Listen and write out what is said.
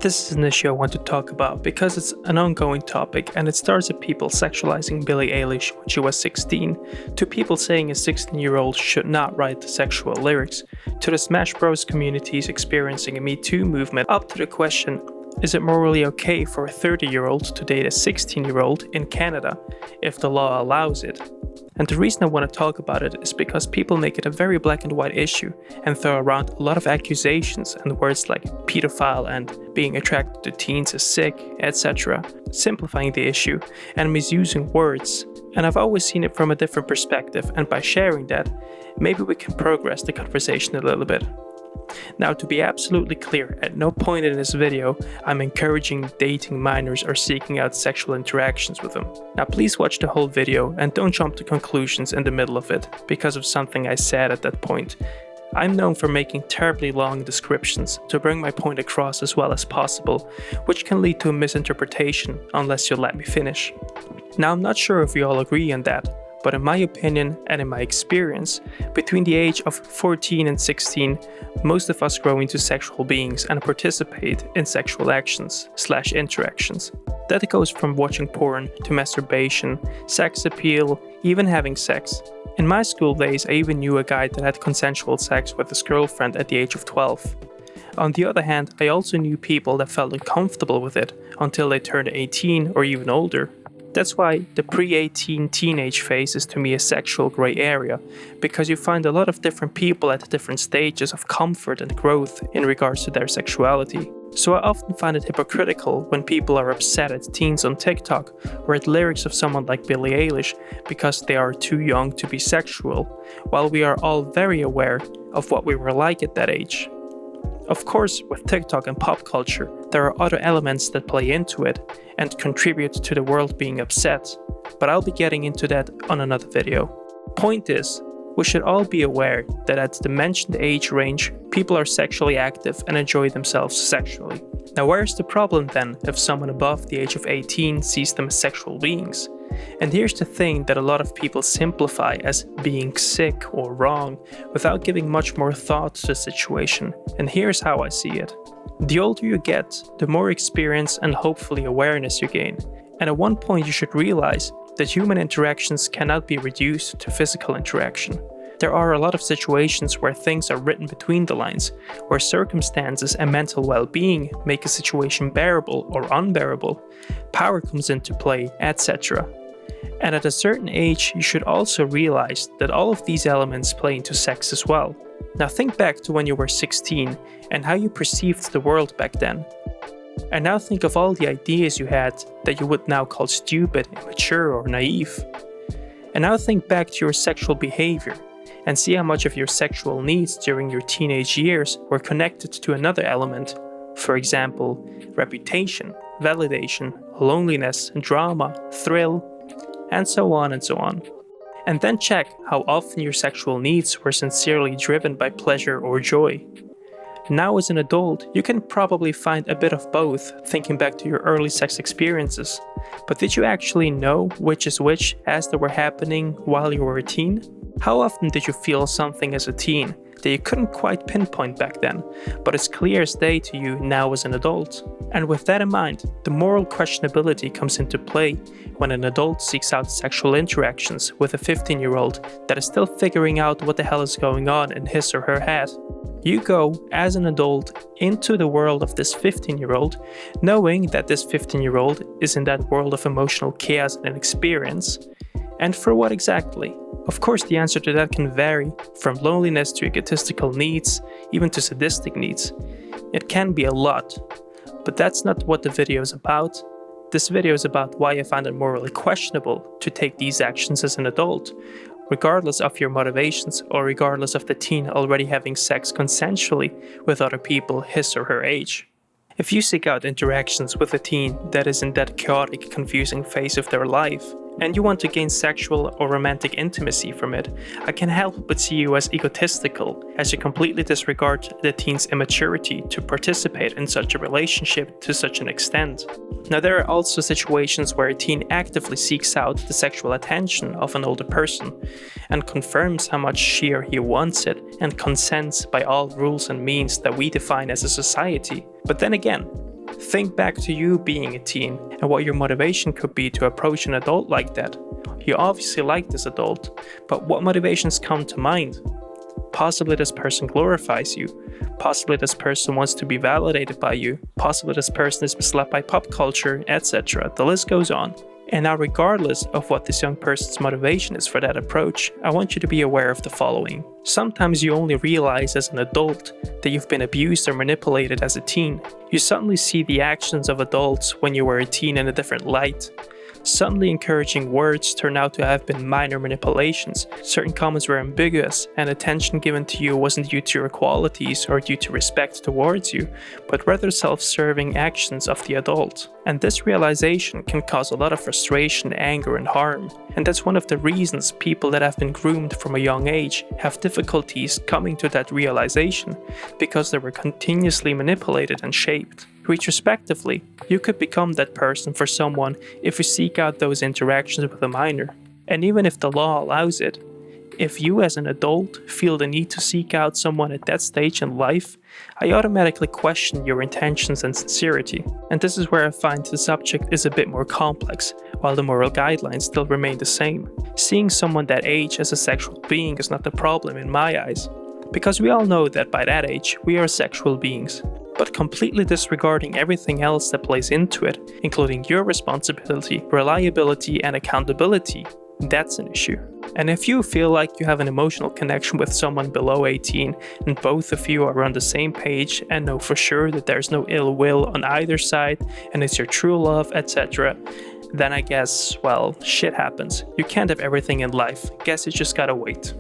This is an issue I want to talk about because it's an ongoing topic and it starts at people sexualizing Billie Eilish when she was 16, to people saying a 16-year-old should not write the sexual lyrics, to the Smash Bros communities experiencing a Me Too movement, up to the question, is it morally okay for a 30-year-old to date a 16-year-old in Canada if the law allows it? And the reason I want to talk about it is because people make it a very black and white issue and throw around a lot of accusations and words like pedophile and being attracted to teens is sick, etc., simplifying the issue and misusing words. And I've always seen it from a different perspective, and by sharing that, maybe we can progress the conversation a little bit. Now, to be absolutely clear, at no point in this video I'm encouraging dating minors or seeking out sexual interactions with them. Now please watch the whole video and don't jump to conclusions in the middle of it because of something I said at that point. I'm known for making terribly long descriptions to bring my point across as well as possible, which can lead to a misinterpretation unless you'll let me finish. Now I'm not sure if we all agree on that, but in my opinion and in my experience, between the age of 14 and 16, most of us grow into sexual beings and participate in sexual actions/interactions. That goes from watching porn to masturbation, sex appeal, even having sex. In my school days, I even knew a guy that had consensual sex with his girlfriend at the age of 12. On the other hand, I also knew people that felt uncomfortable with it until they turned 18 or even older. That's why the pre-18 teenage phase is to me a sexual grey area, because you find a lot of different people at different stages of comfort and growth in regards to their sexuality. So I often find it hypocritical when people are upset at teens on TikTok or at lyrics of someone like Billie Eilish because they are too young to be sexual, while we are all very aware of what we were like at that age. Of course, with TikTok and pop culture, there are other elements that play into it and contribute to the world being upset, but I'll be getting into that on another video. Point is, we should all be aware that at the mentioned age range, people are sexually active and enjoy themselves sexually. Now where's the problem then if someone above the age of 18 sees them as sexual beings? And here's the thing that a lot of people simplify as being sick or wrong without giving much more thought to the situation, and here's how I see it. The older you get, the more experience and hopefully awareness you gain, and at one point you should realize that human interactions cannot be reduced to physical interaction. There are a lot of situations where things are written between the lines, where circumstances and mental well-being make a situation bearable or unbearable, power comes into play, etc. And at a certain age, you should also realize that all of these elements play into sex as well. Now think back to when you were 16 and how you perceived the world back then. And now think of all the ideas you had that you would now call stupid, immature, or naive. And now think back to your sexual behavior and see how much of your sexual needs during your teenage years were connected to another element. For example, reputation, validation, loneliness, drama, thrill, and so on and so on. And then check how often your sexual needs were sincerely driven by pleasure or joy. Now as an adult, you can probably find a bit of both thinking back to your early sex experiences. But did you actually know which is which as they were happening while you were a teen? How often did you feel something as a teen that you couldn't quite pinpoint back then, but is clear as day to you now as an adult? And with that in mind, the moral questionability comes into play when an adult seeks out sexual interactions with a 15-year-old that is still figuring out what the hell is going on in his or her head. You go, as an adult, into the world of this 15-year-old, knowing that this 15-year-old is in that world of emotional chaos and experience. And for what exactly? Of course, the answer to that can vary, from loneliness to egotistical needs, even to sadistic needs. It can be a lot. But that's not what the video is about. This video is about why I find it morally questionable to take these actions as an adult, regardless of your motivations or regardless of the teen already having sex consensually with other people his or her age. If you seek out interactions with a teen that is in that chaotic, confusing phase of their life, and you want to gain sexual or romantic intimacy from it, I can't help but see you as egotistical, as you completely disregard the teen's immaturity to participate in such a relationship to such an extent. Now there are also situations where a teen actively seeks out the sexual attention of an older person, and confirms how much she or he wants it, and consents by all rules and means that we define as a society. But then again, Think back to you being a teen and what your motivation could be to approach an adult like that. You obviously like this adult, but what motivations come to mind? Possibly this person glorifies you. Possibly this person wants to be validated by you. Possibly this person is misled by pop culture, etc. The list goes on. And now, regardless of what this young person's motivation is for that approach, I want you to be aware of the following. Sometimes you only realize as an adult that you've been abused or manipulated as a teen. You suddenly see the actions of adults when you were a teen in a different light. Suddenly encouraging words turn out to have been minor manipulations. Certain comments were ambiguous, and attention given to you wasn't due to your qualities or due to respect towards you, but rather self-serving actions of the adult. And this realization can cause a lot of frustration, anger, and harm. And that's one of the reasons people that have been groomed from a young age have difficulties coming to that realization, because they were continuously manipulated and shaped. Retrospectively, you could become that person for someone if you seek out those interactions with a minor. And even if the law allows it, if you as an adult feel the need to seek out someone at that stage in life, I automatically question your intentions and sincerity. And this is where I find the subject is a bit more complex, while the moral guidelines still remain the same. Seeing someone that age as a sexual being is not the problem in my eyes, because we all know that by that age we are sexual beings. But completely disregarding everything else that plays into it, including your responsibility, reliability, and accountability, that's an issue. And if you feel like you have an emotional connection with someone below 18 and both of you are on the same page and know for sure that there's no ill will on either side and it's your true love, etc., then I guess, well, shit happens. You can't have everything in life. Guess you just gotta wait.